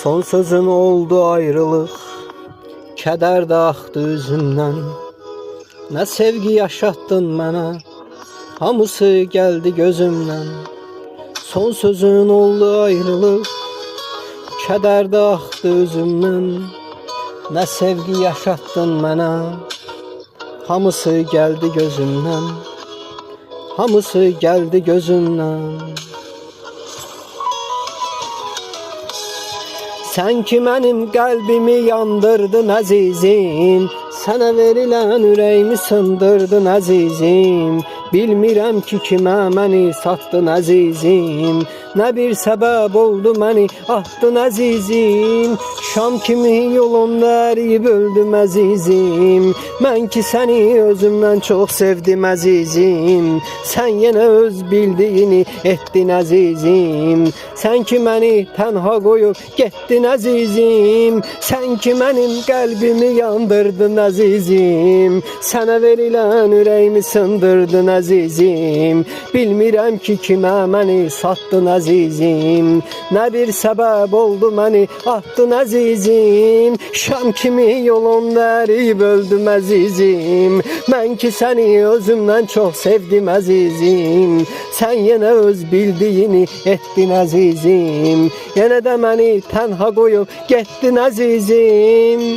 Son sözün oldu ayrılıq, kədər də axdı üzümdən. Nə sevgi yaşatdın mənə, hamısı gəldi gözümdən. Son sözün oldu ayrılıq, kədər də axdı üzümdən. Nə sevgi yaşatdın mənə, hamısı gəldi gözümdən. Hamısı gəldi gözümdən. Sən ki mənim qəlbimi yandırdın əzizim, sənə verilən ürəyimi sındırdın əzizim. Bilmirəm ki kimə məni satdın əzizim, nə bir səbəb oldu məni atdın əzizim. Şam kimi yolunda əriyib öldüm əzizim, mən ki səni özümdən çox sevdim əzizim. Sən yenə öz bildiyini etdin əzizim, sən ki məni tənha qoyub getdin əzizim. Sən ki mənim qəlbimi yandırdın əzizim, sənə verilən ürəyimi sındırdın əzizim. Bilmirəm ki kimə məni satdın əzizim, nə bir səbəb oldu məni atdın əzizim. Şam kimi yolunda əriyib öldüm əzizim, mən ki səni özümdən çox sevdim əzizim. Sən yenə öz bildiyini etdin əzizim, yenə də məni tənha qoyub getdin əzizim.